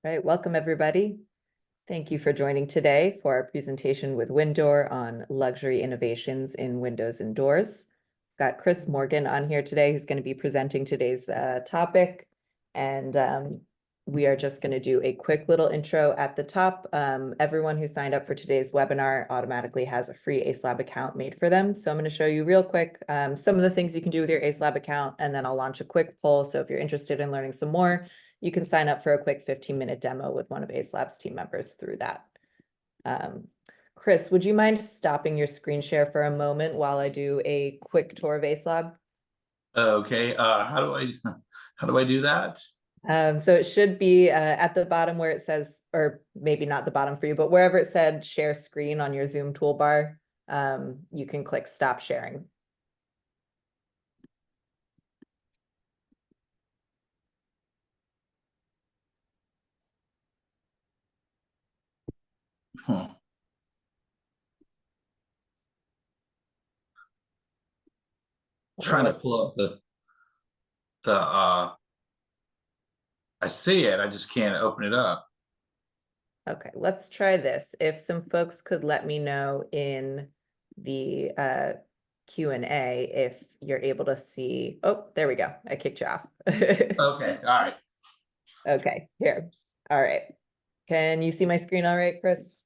Right, welcome everybody. Thank you for joining today for our presentation with Windor on luxury innovations in windows and doors. Got Chris Morgan on here today, who's going to be presenting today's topic. And we are just going to do a quick little intro at the top. Everyone who signed up for today's webinar automatically has a free Acelab account made for them. So I'm going to show you real quick some of the things you can do with your Acelab account, and then I'll launch a quick poll. So if you're interested in learning some more, you can sign up for a quick 15-minute demo with one of Acelab's team members through that. Chris, would you mind stopping your screen share for a moment while I do a quick tour of Acelab? Okay, how do I do that? So it should be at the bottom where it says, or maybe not the bottom for you, but wherever it said share screen on your Zoom toolbar, you can click stop sharing. Trying to pull up I see it, I just can't open it up. Okay, let's try this. If some folks could let me know in the Q&A if you're able to see. Oh, there we go. I kicked you off. Okay, all right. Okay, here. All right. Can you see my screen all right, Chris?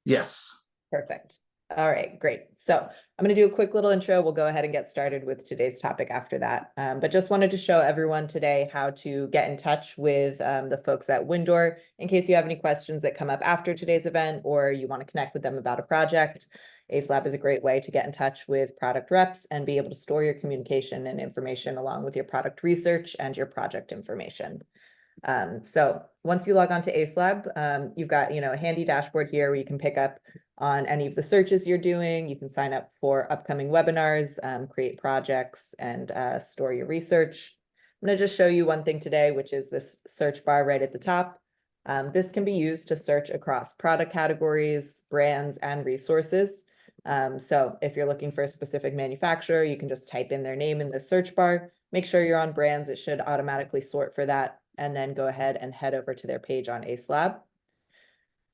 Yes. Perfect. All right, great. So I'm going to do a quick little intro. We'll go ahead and get started with today's topic after that. But just wanted to show everyone today how to get in touch with the folks at Windor in case you have any questions that come up after today's event or you want to connect with them about a project. Acelab is a great way to get in touch with product reps and be able to store your communication and information along with your product research and your project information. So once you log on to Acelab, you've got, a handy dashboard here where you can pick up on any of the searches you're doing. You can sign up for upcoming webinars, create projects, and store your research. I'm going to just show you one thing today, which is this search bar right at the top. This can be used to search across product categories, brands, and resources. So if you're looking for a specific manufacturer, you can just type in their name in the search bar. Make sure you're on brands. It should automatically sort for that, and then go ahead and head over to their page on Acelab.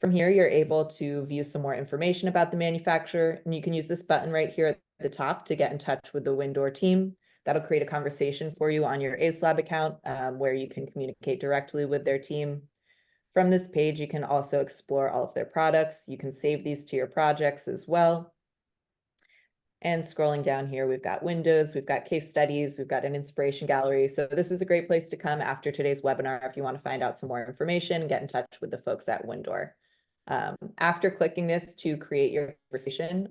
From here, you're able to view some more information about the manufacturer, and you can use this button right here at the top to get in touch with the Windor team. That'll create a conversation for you on your Acelab account where you can communicate directly with their team. From this page, you can also explore all of their products. You can save these to your projects as well. And scrolling down here, we've got windows, we've got case studies, we've got an inspiration gallery. So this is a great place to come after today's webinar if you want to find out some more information, get in touch with the folks at Windor. After clicking this to create your conversation,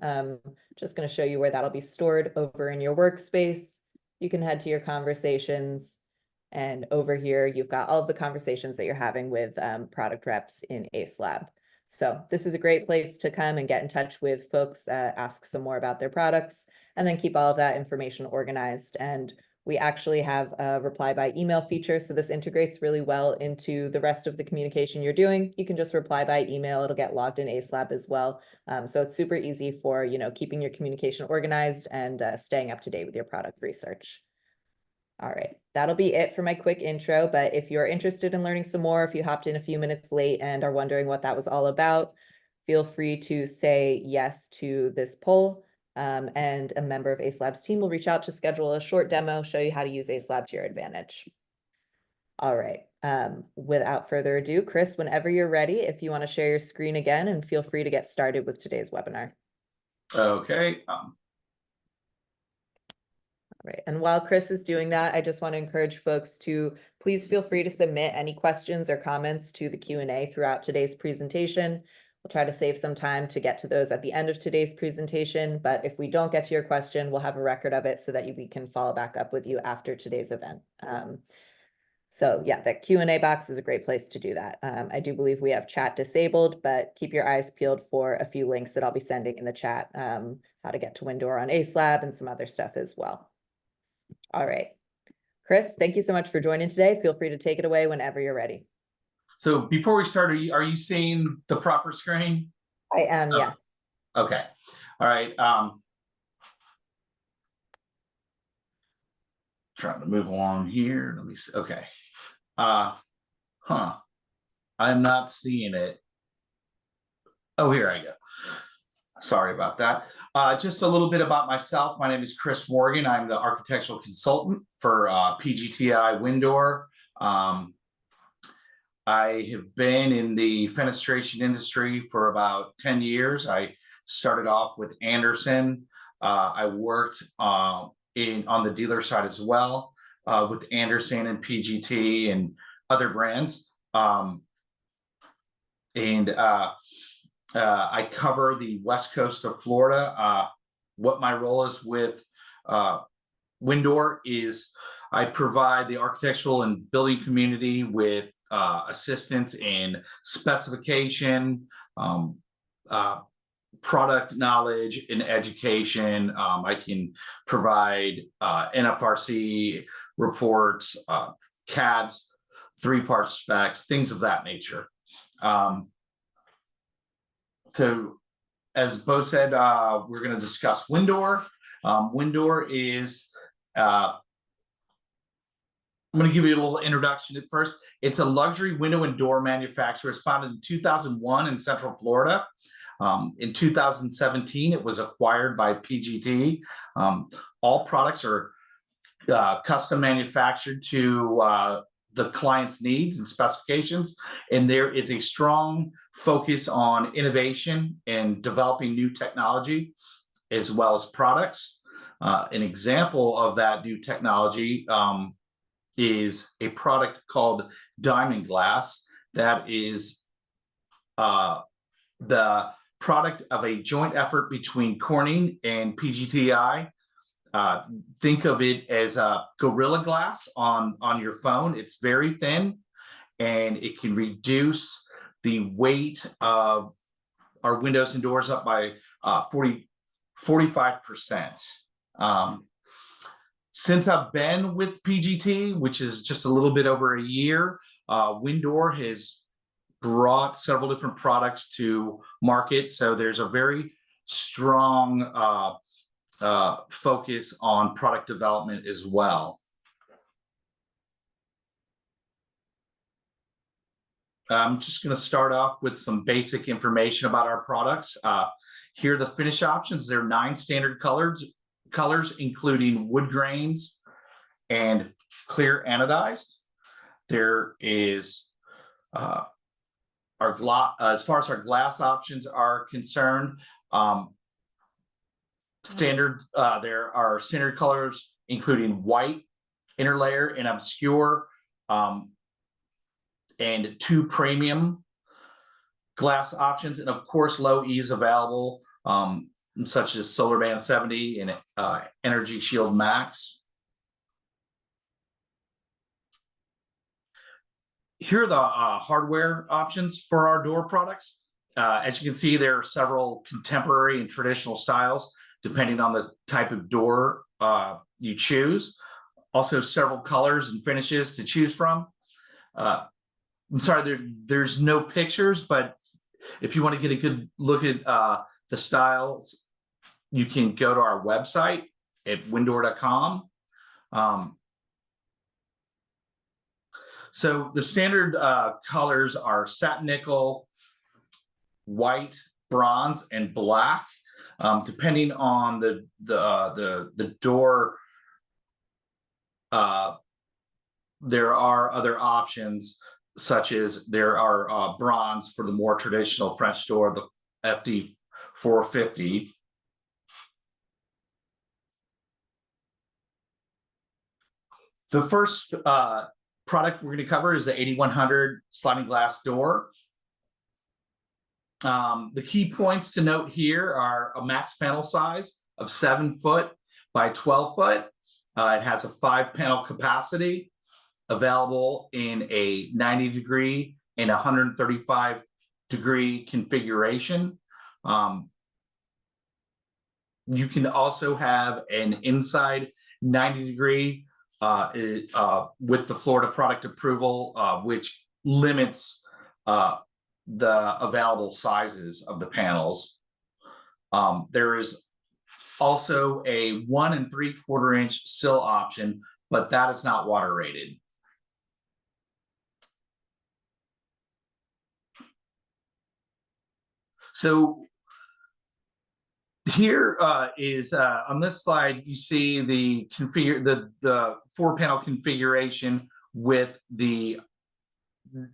just going to show you where that'll be stored over in your workspace. You can head to your conversations, and over here, you've got all of the conversations that you're having with product reps in Acelab. So this is a great place to come and get in touch with folks, ask some more about their products, and then keep all of that information organized. And we actually have a reply by email feature. So this integrates really well into the rest of the communication you're doing. You can just reply by email. It'll get logged in Acelab as well. So it's super easy for, keeping your communication organized and staying up to date with your product research. All right, that'll be it for my quick intro, but if you're interested in learning some more, if you hopped in a few minutes late and are wondering what that was all about, feel free to say yes to this poll, and a member of Acelab's team will reach out to schedule a short demo, show you how to use Acelab to your advantage. All right, without further ado, Chris, whenever you're ready, if you want to share your screen again, and feel free to get started with today's webinar. Okay. Right. And while Chris is doing that, I just want to encourage folks to please feel free to submit any questions or comments to the Q&A throughout today's presentation. We'll try to save some time to get to those at the end of today's presentation, but if we don't get to your question, we'll have a record of it so that we can follow back up with you after today's event. So yeah, that Q&A box is a great place to do that. I do believe we have chat disabled, but keep your eyes peeled for a few links that I'll be sending in the chat, how to get to Windor on Acelab and some other stuff as well. All right, Chris, thank you so much for joining today. Feel free to take it away whenever you're ready. So before we start, are you seeing the proper screen? I am, yes. Okay. All right. Trying to move along here. Let me see. Okay. I'm not seeing it. Oh, here I go. Sorry about that. Just a little bit about myself. My name is Chris Morgan. I'm the architectural consultant for PGTI Windor. I have been in the fenestration industry for about 10 years. I started off with Andersen. I worked on the dealer side as well with Andersen and PGT and other brands. I cover the west coast of Florida. What my role is with Windor is I provide the architectural and building community with assistance in specification, product knowledge, and education. I can provide NFRC reports, CADs, three-part specs, things of that nature. So as Bo said, we're going to discuss Windor. Windor is, I'm going to give you a little introduction at first. It's a luxury window and door manufacturer. It's founded in 2001 in Central Florida. In 2017, it was acquired by PGT. All products are custom manufactured to the client's needs and specifications, and there is a strong focus on innovation and developing new technology as well as products. An example of that new technology is a product called Diamond Glass that is the product of a joint effort between Corning and PGTI. Think of it as a Gorilla Glass on your phone. It's very thin, and it can reduce the weight of our windows and doors up by 45%. Since I've been with PGT, which is just a little bit over a year, Windor has brought several different products to market. So there's a very strong focus on product development as well. I'm just going to start off with some basic information about our products. Here are the finish options. There are 9 standard colors, including wood grains and clear anodized. There is as far as our glass options are concerned, there are standard colors including white, interlayer, and obscure, and 2 premium glass options, and of course low E is available, such as Solar Band 70 and Energy Shield Max. Here are the hardware options for our door products. As you can see, there are several contemporary and traditional styles depending on the type of door you choose. Also, several colors and finishes to choose from. I'm sorry, there's no pictures, but if you want to get a good look at the styles, you can go to our website at windor.com. So the standard colors are satin nickel, white, bronze, and black. Depending on the door, there are other options, such as there are bronze for the more traditional French door, the FD 450. The first product we're going to cover is the 8100 sliding glass door. The key points to note here are a max panel size of 7 foot by 12 foot. It has a 5-panel capacity, available in a 90-degree and 135-degree configuration. You can also have an inside 90-degree with the Florida product approval, which limits the available sizes of the panels. There is also a 1 3/4-inch sill option, but that is not water rated. So here is on this slide, you see the four panel configuration with the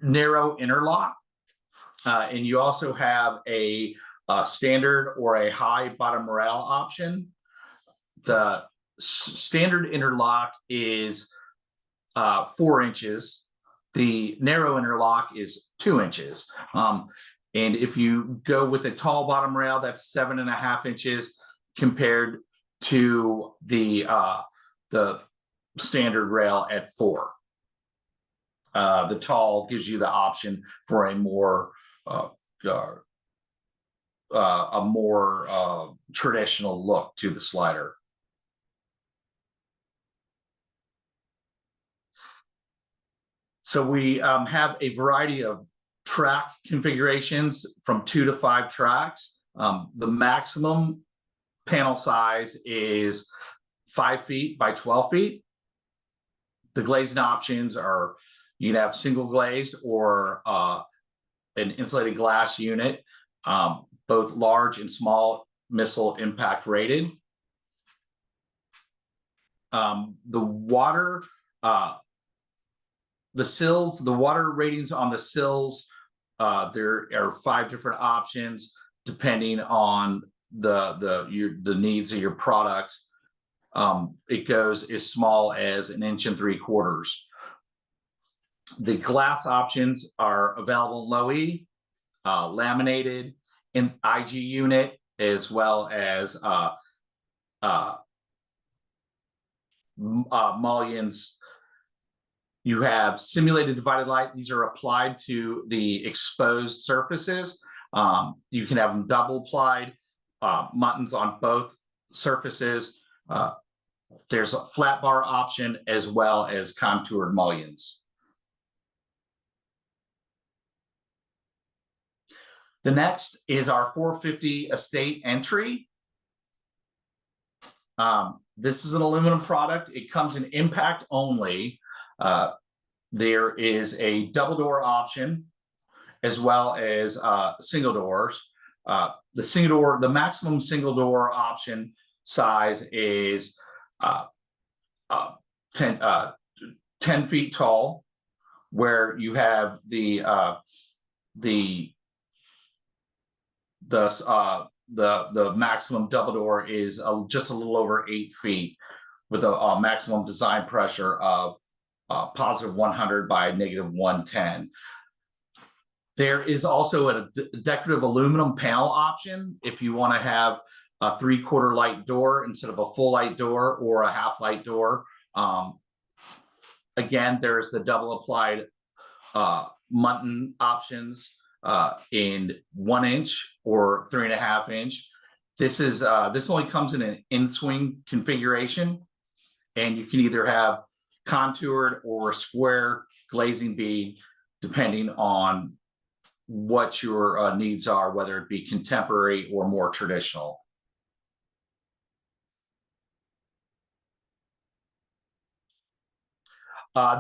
narrow interlock. And you also have a standard or a high bottom rail option. The standard interlock is 4 inches. The narrow interlock is 2 inches. And if you go with a tall bottom rail, that's 7.5 inches compared to the standard rail at 4. The tall gives you the option for a more traditional look to the slider. So we have a variety of track configurations from 2 to 5 tracks. The maximum panel size is 5 feet by 12 feet. The glazing options are, you can have single glazed or an insulated glass unit, both large and small missile impact rated. The water ratings on the sills, there are 5 different options depending on the needs of your product. It goes as small as 1 3/4 inches. The glass options are available in low E, laminated, and IG unit, as well as mullions. You have simulated divided light. These are applied to the exposed surfaces. You can have them double applied, muttons on both surfaces. There's a flat bar option as well as contoured mullions. The next is our 450 estate entry. This is an aluminum product. It comes in impact only. There is a double door option as well as single doors. The maximum single door option size is 10 feet tall, where you have the maximum double door is just a little over 8 feet, with a maximum design pressure of positive 100 by negative 110. There is also a decorative aluminum panel option if you want to have a 3/4 light door instead of a full light door or a half light door. Again, there's the double applied mutton options in 1 inch or 3.5 inch. This only comes in an in-swing configuration, and you can either have contoured or square glazing bead depending on what your needs are, whether it be contemporary or more traditional.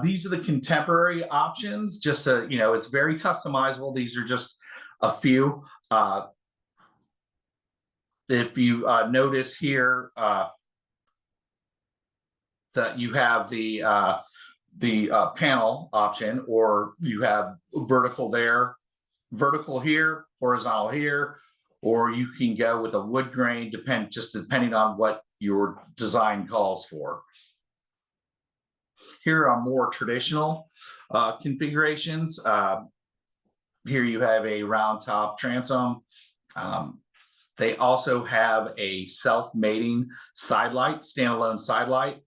These are the contemporary options. Just it's very customizable. These are just a few. If you notice here that you have the panel option, or you have vertical there, vertical here, horizontal here, or you can go with a wood grain, depending on what your design calls for. Here are more traditional configurations. Here you have a round top transom. They also have a self-mating side light, standalone side light.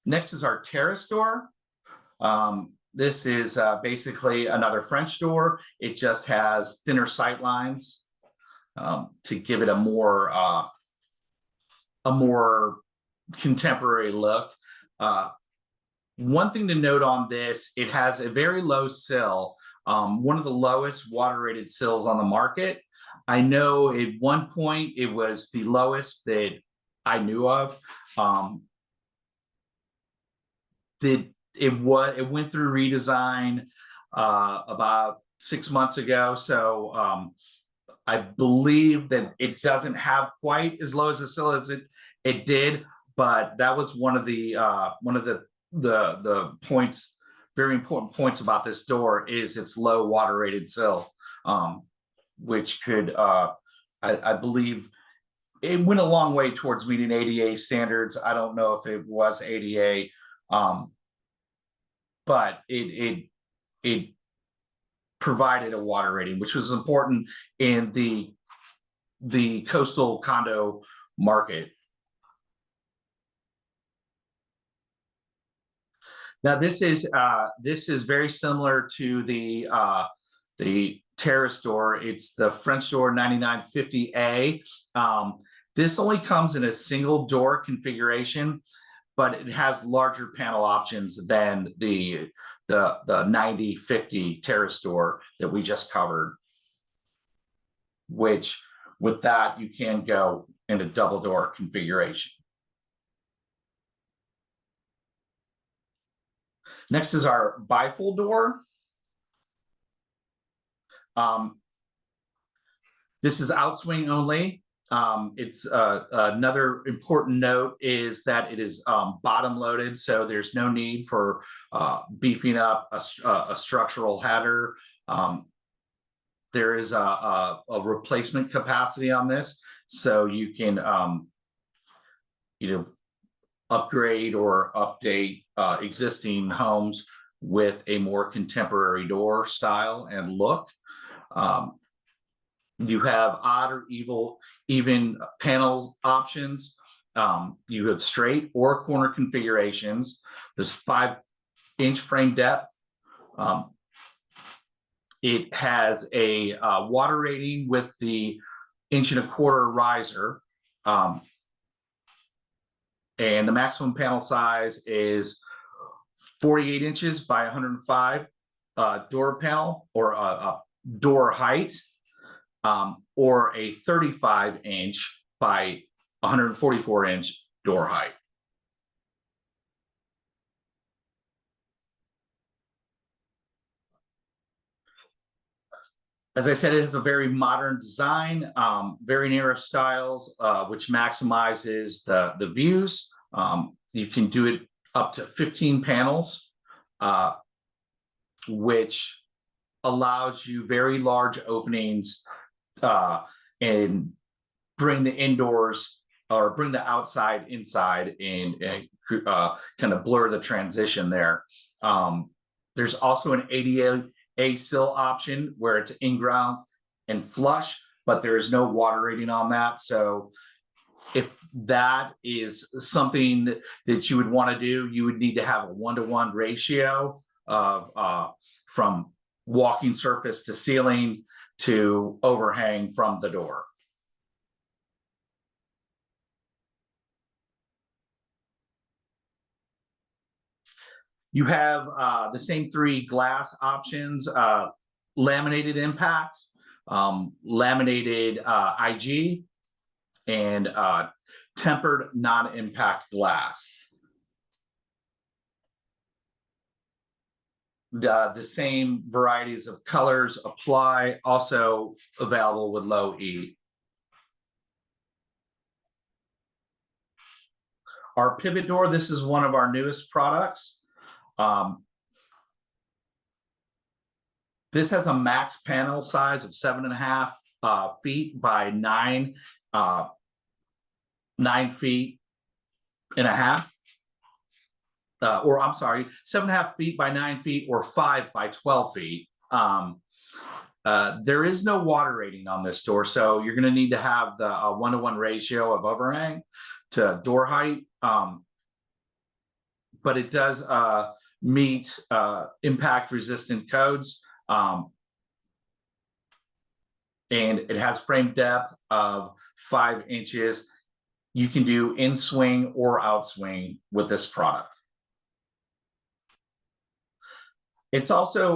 Next is our terrace door. This is basically another French door. It just has thinner sight lines to give it a more contemporary look. One thing to note on this, it has a very low sill, one of the lowest water rated sills on the market. I know at one point it was the lowest that I knew of. It went through redesign about 6 months ago. So I believe that it doesn't have quite as low as Acelab as it did, but that was one of the points, very important points about this door is its low water rated sill, which could I believe it went a long way towards meeting ADA standards. I don't know if it was ADA, but it provided a water rating, which was important in the coastal condo market. Now this is very similar to the terrace door. It's the French door 9950A. This only comes in a single door configuration, but it has larger panel options than the 9050 terrace door that we just covered, which with that you can go in a double door configuration. Next is our bifold door. This is outswing only. It's another important note is that it is bottom loaded, so there's no need for beefing up a structural header. There is a replacement capacity on this, so you can upgrade or update existing homes with a more contemporary door style and look. You have odd or even panels options. You have straight or corner configurations. There's 5-inch frame depth. It has a water rating with the 1.25-inch riser. And the maximum panel size is 48 inches by 105 door panel, or door height, or a 35-inch by 144-inch door height. As I said, it is a very modern design, very narrow styles, which maximizes the views. You can do it up to 15 panels, which allows you very large openings and bring the indoors or bring the outside inside and kind of blur the transition there. There's also an ADA sill option where it's in-ground and flush, but there is no water rating on that. So if that is something that you would want to do, you would need to have a 1-to-1 ratio of from walking surface to ceiling to overhang from the door. You have the same 3 glass options: laminated impact, laminated IG, and tempered non-impact glass. The same varieties of colors apply, also available with low E. Our pivot door, this is one of our newest products. This has a max panel size of 7.5 feet by 9 feet and a half. Or I'm sorry, 7.5 feet by 9 feet, or 5 by 12 feet. There is no water rating on this door, so you're going to need to have the 1-to-1 ratio of overhang to door height. But it does meet impact resistant codes. And it has frame depth of 5 inches. You can do in swing or out swing with this product. There's also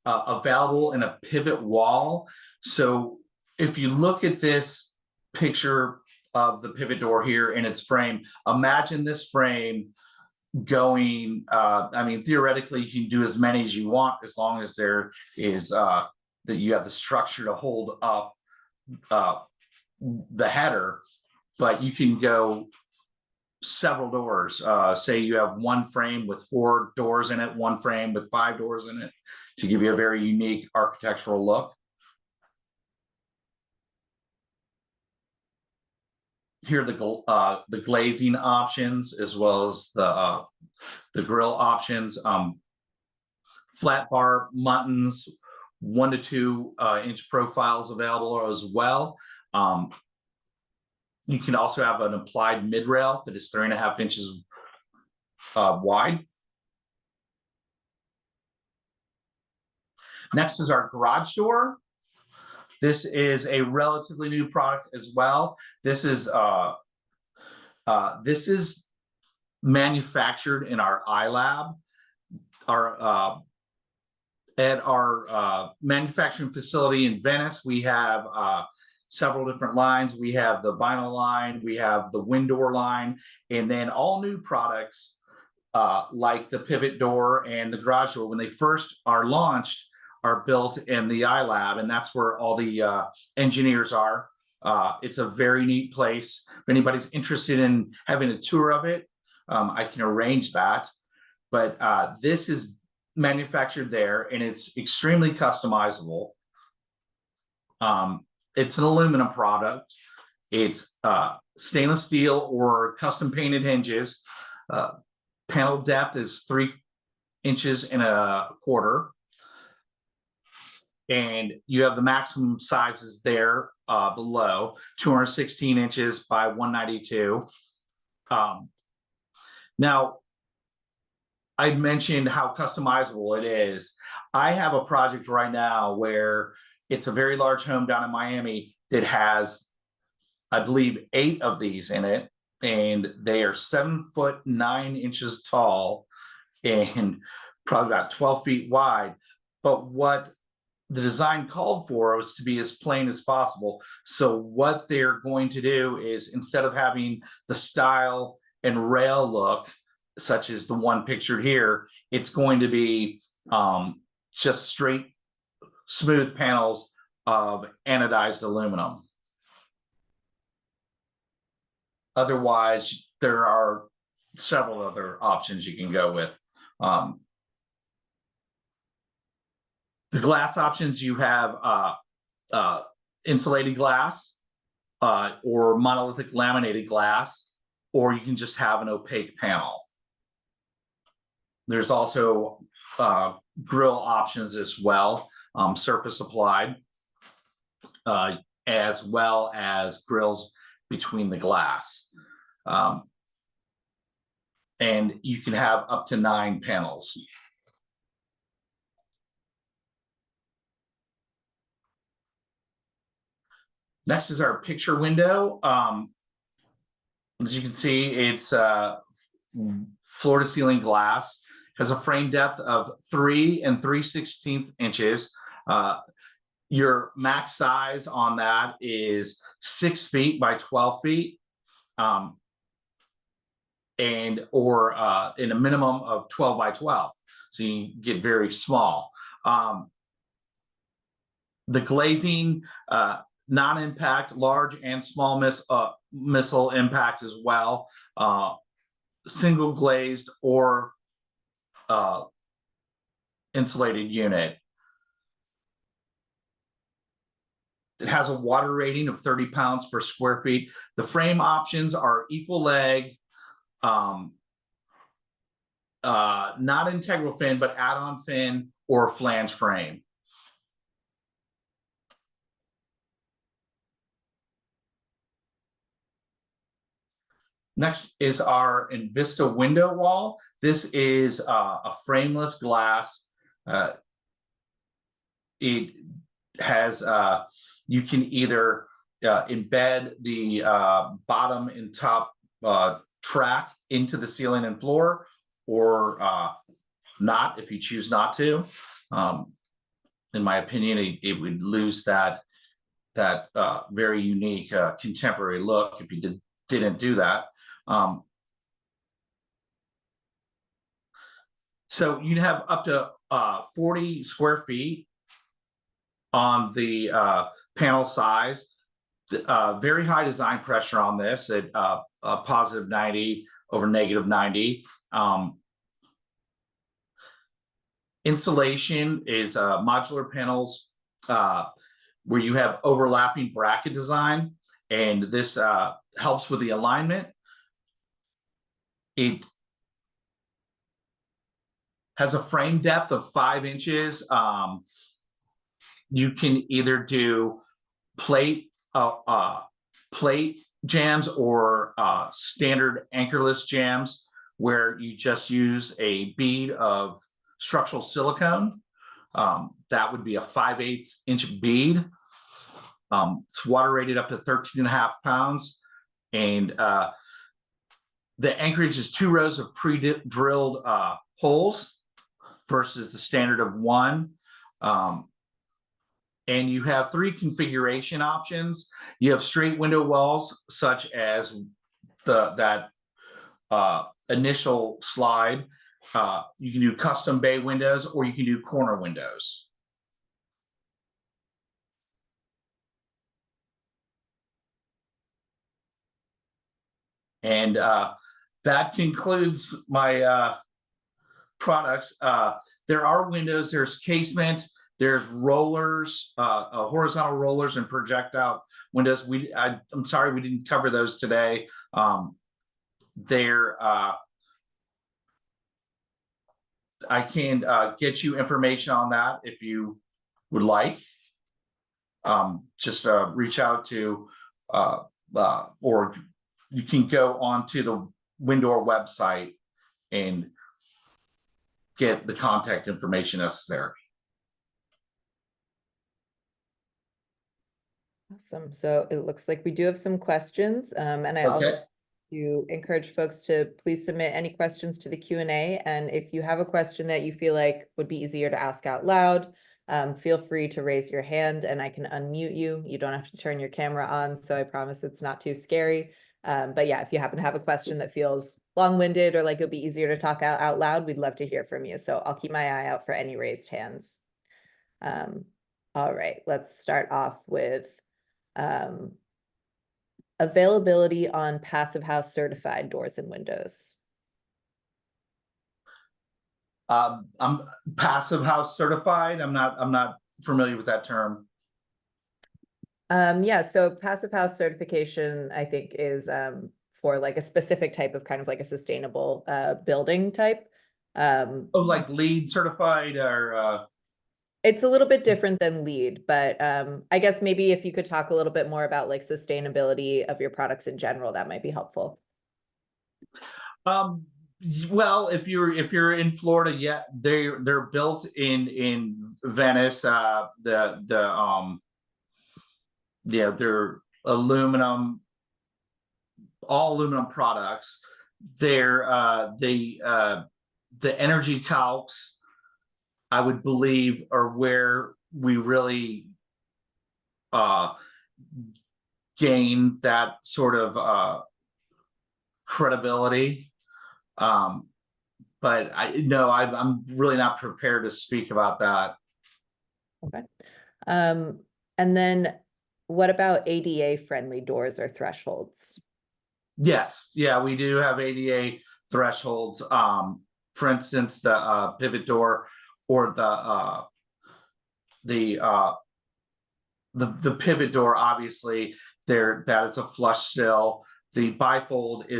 available in a pivot wall. So if you look at this picture of the pivot door here in its frame, imagine this frame going, I mean, theoretically, you can do as many as you want, as long as there is that you have the structure to hold up the header, but you can go several doors. Say you have one frame with 4 doors in it, one frame with 5 doors in it, to give you a very unique architectural look. Here are the glazing options, as well as the grill options. Flat bar muttons, 1 to 2 inch profiles available as well. You can also have an applied mid rail that is 3.5 inches wide. Next is our garage door. This is a relatively new product as well. This is manufactured in our iLab. At our manufacturing facility in Venice, we have several different lines. We have the vinyl line, we have the window line, and then all new products like the pivot door and the garage door, when they first are launched, are built in the iLab, and that's where all the engineers are. It's a very neat place. If anybody's interested in having a tour of it, I can arrange that. But this is manufactured there, and it's extremely customizable. It's an aluminum product. It's stainless steel or custom painted hinges. Panel depth is 3.25 inches. And you have the maximum sizes there below, 216 inches by 192. Now, I mentioned how customizable it is. I have a project right now where it's a very large home down in Miami that has, I believe, 8 of these in it, and they are 7'9" tall and probably about 12 feet wide. But what the design called for was to be as plain as possible. So what they're going to do is, instead of having the style and rail look, such as the one pictured here, it's going to be just straight, smooth panels of anodized aluminum. Otherwise, there are several other options you can go with. The glass options, you have insulated glass or monolithic laminated glass, or you can just have an opaque panel. There's also grill options as well, surface applied, as well as grills between the glass. And you can have up to 9 panels. Next is our picture window. As you can see, it's floor to ceiling glass, has a frame depth of 3 3/16 inches. Your max size on that is 6 feet by 12 feet, and or in a minimum of 12 by 12. So you get very small. The glazing, non-impact, large and small missile impacts as well, single glazed or insulated unit. It has a water rating of 30 pounds per square feet. The frame options are equal leg, not integral fin, but add-on fin or flange frame. Next is our Invista window wall. This is a frameless glass. It has, you can either embed the bottom and top track into the ceiling and floor, or not, if you choose not to. In my opinion, it would lose that very unique contemporary look if you didn't do that. So you'd have up to 40 square feet on the panel size. Very high design pressure on this at positive 90 over negative 90. Insulation is modular panels where you have overlapping bracket design, and this helps with the alignment. It has a frame depth of 5 inches. You can either do plate jams or standard anchorless jams, where you just use a bead of structural silicone. That would be a 5/8 inch bead. It's water rated up to 13.5 pounds. And the anchorage is 2 rows of pre-drilled holes versus the standard of 1. And you have 3 configuration options. You have straight window walls, such as that initial slide. You can do custom bay windows, or you can do corner windows. And that concludes my products. There are windows, there's casement, there's rollers, horizontal rollers and projectile windows. I'm sorry we didn't cover those today. I can get you information on that if you would like. Just reach out to, or you can go onto the Windor website and get the contact information necessary. Awesome. So it looks like we do have some questions, and I also to encourage folks to please submit any questions to the Q&A. And if you have a question that you feel like would be easier to ask out loud, feel free to raise your hand and I can unmute you. You don't have to turn your camera on, so I promise it's not too scary. But yeah, if you happen to have a question that feels long-winded or like it'll be easier to talk out loud, we'd love to hear from you. So I'll keep my eye out for any raised hands. All right, let's start off with availability on Passive House certified doors and windows. I'm Passive House certified. I'm not familiar with that term. Yeah, so Passive House certification, I think, is for like a specific type of kind of like a sustainable building type. Oh, like LEED certified, or it's a little bit different than LEED, but I guess maybe if you could talk a little bit more about like sustainability of your products in general, that might be helpful. Well, if you're in Florida, yeah, they're built in Venice. They're aluminum, all aluminum products. They're the energy calcs, I would believe, are where we really gain that sort of credibility. But I'm really not prepared to speak about that. Okay. And then what about ADA friendly doors or thresholds? Yes, yeah, we do have ADA thresholds. For instance, the pivot door, or the pivot door, obviously that is a flush sill. The bifold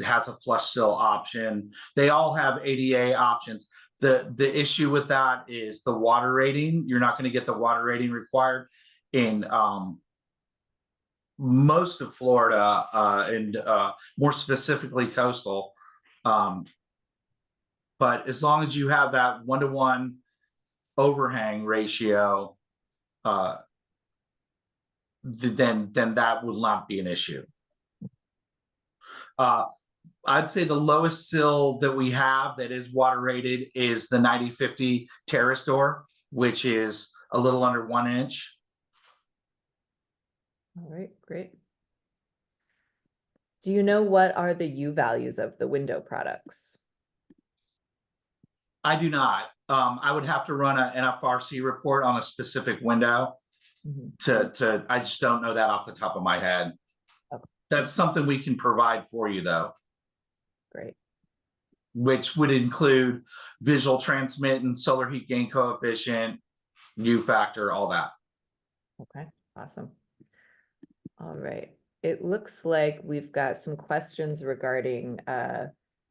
has a flush sill option. They all have ADA options. The issue with that is the water rating. You're not going to get the water rating required in most of Florida, and more specifically coastal. But as long as you have that 1-to-1 overhang ratio, then that will not be an issue. I'd say the lowest sill that we have that is water rated is the 9050 terrace door, which is a little under 1 inch. All right, great. Do you know what are the U values of the window products? I do not. I would have to run an FRC report on a specific window I just don't know that off the top of my head. Okay. That's something we can provide for you though. Great. Which would include visual transmittance, solar heat gain coefficient, U factor, all that. Okay, awesome. All right. It looks like we've got some questions regarding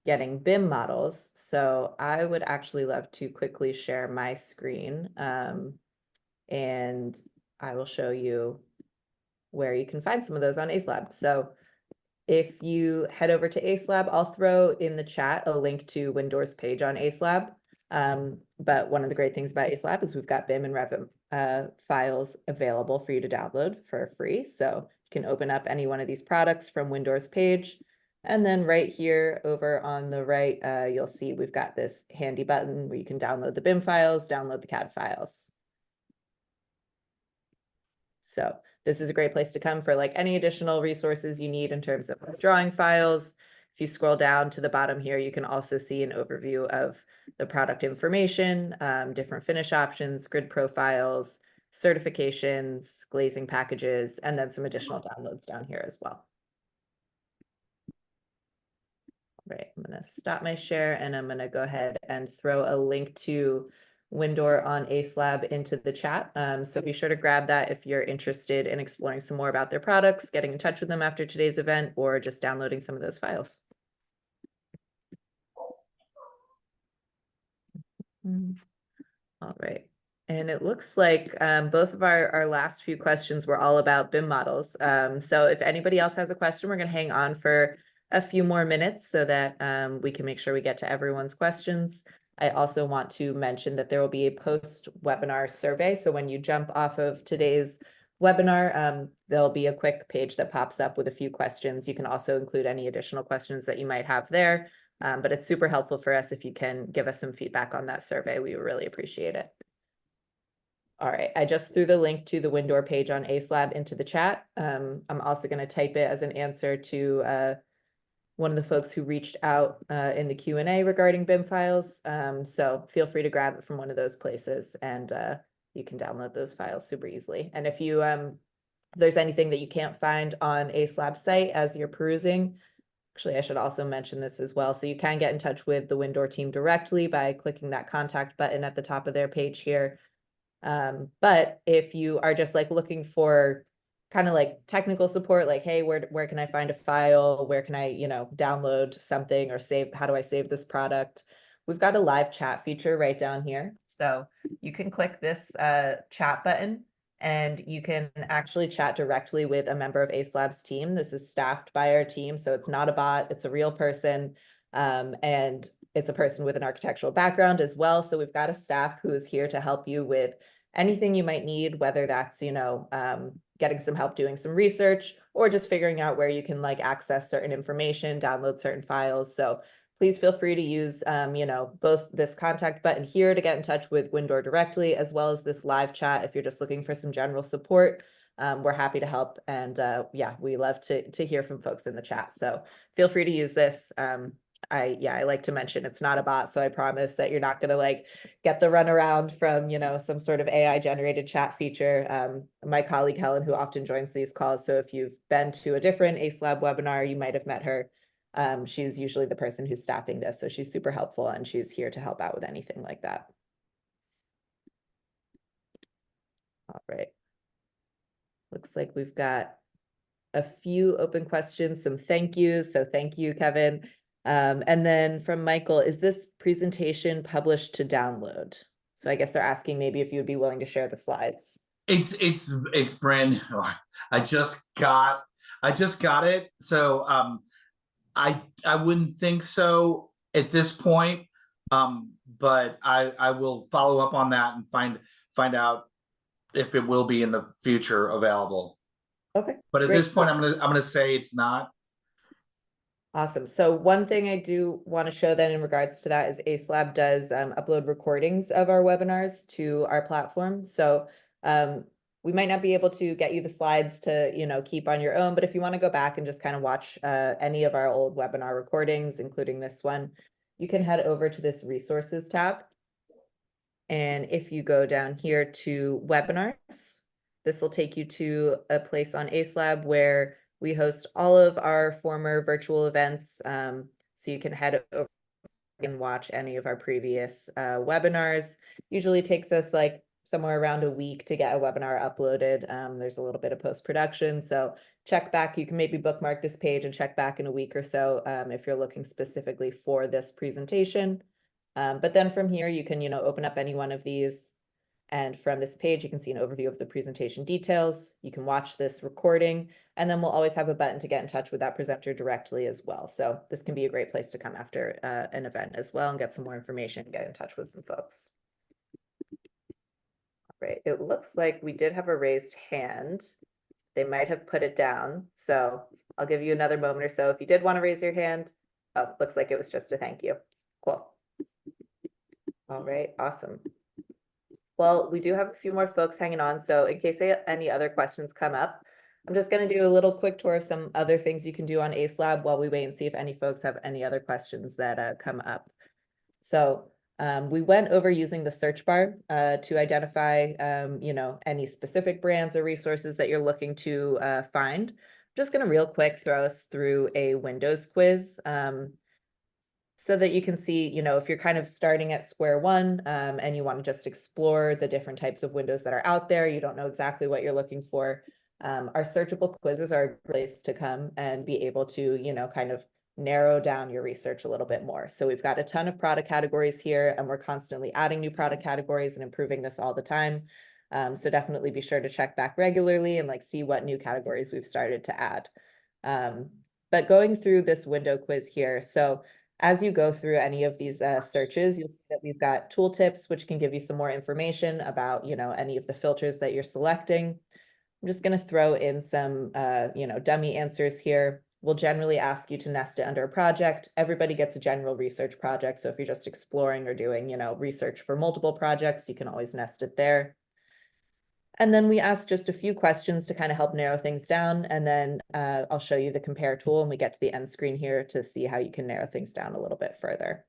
getting BIM models. So I would actually love to quickly share my screen, and I will show you where you can find some of those on Acelab. So if you head over to Acelab, I'll throw in the chat a link to Windor's page on Acelab. But one of the great things about Acelab is we've got BIM and Revit files available for you to download for free. So you can open up any one of these products from Windor's page. And then right here over on the right, you'll see we've got this handy button where you can download the BIM files, download the CAD files. So this is a great place to come for like any additional resources you need in terms of drawing files. If you scroll down to the bottom here, you can also see an overview of the product information, different finish options, grid profiles, certifications, glazing packages, and then some additional downloads down here as well. All right, I'm going to stop my share and I'm going to go ahead and throw a link to Windor on Acelab into the chat. So be sure to grab that if you're interested in exploring some more about their products, getting in touch with them after today's event, or just downloading some of those files. All right. And it looks like both of our last few questions were all about BIM models. So if anybody else has a question, we're going to hang on for a few more minutes so that we can make sure we get to everyone's questions. I also want to mention that there will be a post-webinar survey. So when you jump off of today's webinar, there'll be a quick page that pops up with a few questions. You can also include any additional questions that you might have there. But it's super helpful for us if you can give us some feedback on that survey. We really appreciate it. All right, I just threw the link to the Windor page on Acelab into the chat. I'm also going to type it as an answer to one of the folks who reached out in the Q&A regarding BIM files. So feel free to grab it from one of those places and you can download those files super easily. And if you there's anything that you can't find on Acelab's site as you're perusing, actually, I should also mention this as well. So you can get in touch with the Windor team directly by clicking that contact button at the top of their page here. But if you are just like looking for kind of like technical support, like, hey, where can I find a file? Where can I, download something or save? How do I save this product? We've got a live chat feature right down here. So you can click this chat button and you can actually chat directly with a member of Acelab's team. This is staffed by our team, so it's not a bot, it's a real person, and it's a person with an architectural background as well. So we've got a staff who is here to help you with anything you might need, whether that's, getting some help doing some research or just figuring out where you can like access certain information, download certain files. So please feel free to use, both this contact button here to get in touch with Windor directly, as well as this live chat if you're just looking for some general support. We're happy to help. And yeah, we love to hear from folks in the chat. So feel free to use this. I like to mention it's not a bot, so I promise that you're not going to like get the runaround from, some sort of AI generated chat feature. My colleague Helen, who often joins these calls, so if you've been to a different Acelab webinar, you might have met her. She's usually the person who's staffing this, so she's super helpful and she's here to help out with anything like that. All right. Looks like we've got a few open questions, some thank yous. So thank you, Kevin. And then from Michael, is this presentation published to download? So I guess they're asking maybe if you would be willing to share the slides. It's brand new. I just got it. So I wouldn't think so at this point. But I will follow up on that and find out if it will be in the future available. Okay. But at this point, I'm gonna say it's not. Awesome. So one thing I do want to show then in regards to that is Acelab does upload recordings of our webinars to our platform. So we might not be able to get you the slides to, keep on your own, but if you want to go back and just kind of watch any of our old webinar recordings, including this one, you can head over to this resources tab. And if you go down here to webinars, this will take you to a place on Acelab where we host all of our former virtual events. So you can head over and watch any of our previous webinars. Usually takes us like somewhere around a week to get a webinar uploaded. There's a little bit of post-production, so check back. You can maybe bookmark this page and check back in a week or so if you're looking specifically for this presentation. But then from here, you can, open up any one of these. And from this page, you can see an overview of the presentation details. You can watch this recording, and then we'll always have a button to get in touch with that presenter directly as well. So this can be a great place to come after an event as well and get some more information, get in touch with some folks. All right, it looks like we did have a raised hand. They might have put it down. So I'll give you another moment or so. If you did want to raise your hand, oh, looks like it was just a thank you. Cool. All right, awesome. Well, we do have a few more folks hanging on, so in case any other questions come up, I'm just going to do a little quick tour of some other things you can do on Acelab while we wait and see if any folks have any other questions that come up. So we went over using the search bar to identify, any specific brands or resources that you're looking to find. I'm just going to real quick throw us through a Windows quiz. So that you can see, if you're kind of starting at square one and you want to just explore the different types of windows that are out there, you don't know exactly what you're looking for. Our searchable quizzes are a place to come and be able to, kind of narrow down your research a little bit more. So we've got a ton of product categories here, and we're constantly adding new product categories and improving this all the time. So definitely be sure to check back regularly and see what new categories we've started to add. But going through this window quiz here, so as you go through any of these searches, you'll see that we've got tooltips, which can give you some more information about, any of the filters that you're selecting. I'm just going to throw in some, dummy answers here. We'll generally ask you to nest it under a project. Everybody gets a general research project. So if you're just exploring or doing, research for multiple projects, you can always nest it there. And then we ask just a few questions to kind of help narrow things down. And then I'll show you the compare tool and we get to the end screen here to see how you can narrow things down a little bit further.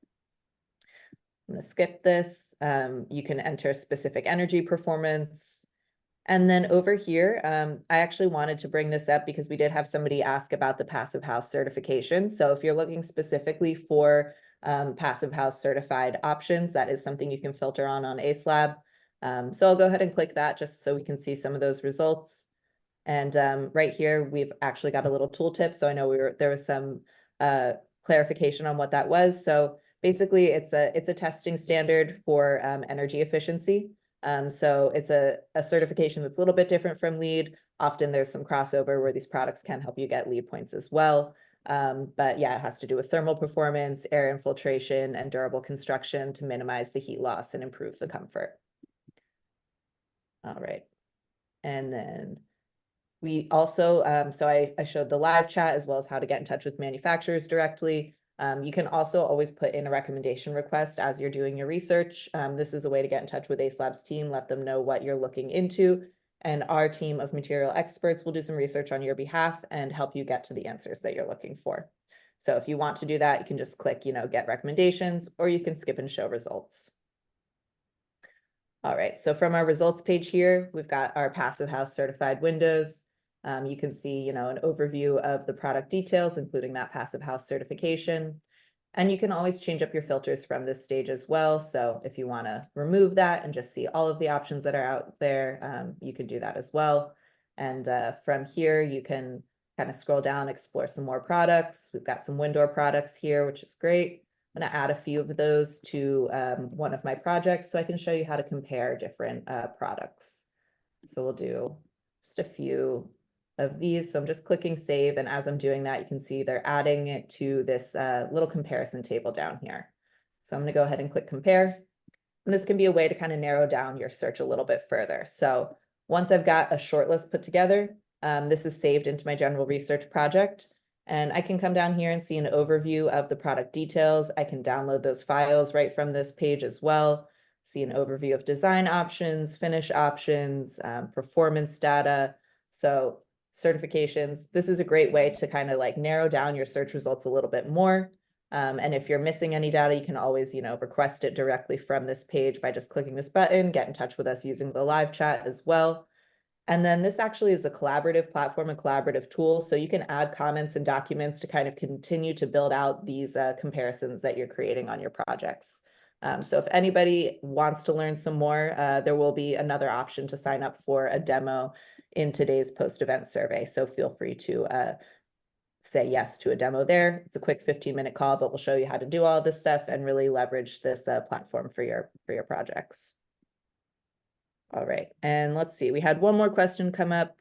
I'm going to skip this. You can enter specific energy performance. And then over here, I actually wanted to bring this up because we did have somebody ask about the Passive House certification. So if you're looking specifically for Passive House certified options, that is something you can filter on Acelab. So I'll go ahead and click that just so we can see some of those results. And right here, we've actually got a little tooltip. So I know there was some clarification on what that was. So basically, it's a testing standard for energy efficiency. So it's a certification that's a little bit different from LEED. Often there's some crossover where these products can help you get LEED points as well. But yeah, it has to do with thermal performance, air infiltration, and durable construction to minimize the heat loss and improve the comfort. All right. And then we also, so I showed the live chat as well as how to get in touch with manufacturers directly. You can also always put in a recommendation request as you're doing your research. This is a way to get in touch with Acelab's team, let them know what you're looking into, and our team of material experts will do some research on your behalf and help you get to the answers that you're looking for. So if you want to do that, you can just click, get recommendations, or you can skip and show results. All right, so from our results page here, we've got our Passive House certified windows. You can see, an overview of the product details, including that Passive House certification. And you can always change up your filters from this stage as well. So if you want to remove that and just see all of the options that are out there, you can do that as well. And from here, you can kind of scroll down, explore some more products. We've got some window products here, which is great. I'm going to add a few of those to one of my projects so I can show you how to compare different products. So we'll do just a few of these. So I'm just clicking save. And as I'm doing that, you can see they're adding it to this little comparison table down here. So I'm going to go ahead and click compare. And this can be a way to kind of narrow down your search a little bit further. So once I've got a short list put together, this is saved into my general research project. And I can come down here and see an overview of the product details. I can download those files right from this page as well. See an overview of design options, finish options, performance data. So certifications, this is a great way to kind of narrow down your search results a little bit more. And if you're missing any data, you can always, request it directly from this page by just clicking this button, get in touch with us using the live chat as well. And then this actually is a collaborative platform, a collaborative tool. So you can add comments and documents to kind of continue to build out these comparisons that you're creating on your projects. So if anybody wants to learn some more, there will be another option to sign up for a demo in today's post-event survey. So feel free to say yes to a demo there. It's a quick 15-minute call, but we'll show you how to do all this stuff and really leverage this platform for your projects. All right, and let's see, we had one more question come up.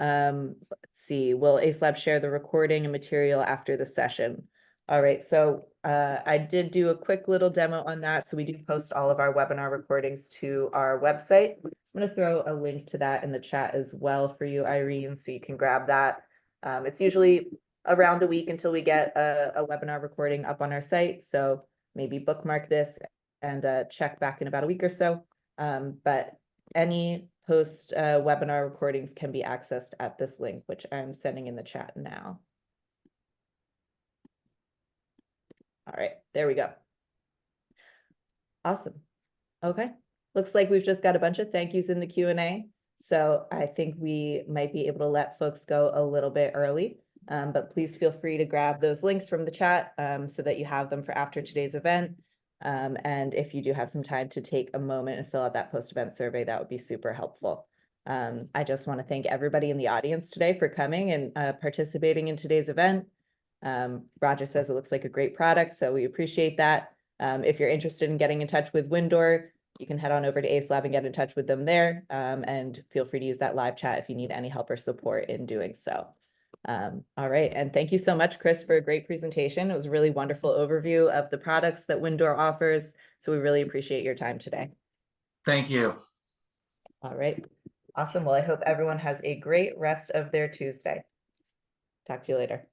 Let's see, will Acelab share the recording and material after the session? All right, so I did do a quick little demo on that. So we do post all of our webinar recordings to our website. I'm going to throw a link to that in the chat as well for you, Irene, so you can grab that. It's usually around a week until we get a webinar recording up on our site. So maybe bookmark this and check back in about a week or so. But any post webinar recordings can be accessed at this link, which I'm sending in the chat now. All right, there we go. Awesome. Okay, looks like we've just got a bunch of thank yous in the Q&A. So I think we might be able to let folks go a little bit early, but please feel free to grab those links from the chat so that you have them for after today's event. And if you do have some time to take a moment and fill out that post-event survey, that would be super helpful. I just want to thank everybody in the audience today for coming and participating in today's event. Roger says it looks like a great product, so we appreciate that. If you're interested in getting in touch with Windor, you can head on over to Acelab and get in touch with them there. And feel free to use that live chat if you need any help or support in doing so. All right, and thank you so much, Chris, for a great presentation. It was a really wonderful overview of the products that Windor offers. So we really appreciate your time today. Thank you. All right, awesome. Well, I hope everyone has a great rest of their Tuesday. Talk to you later.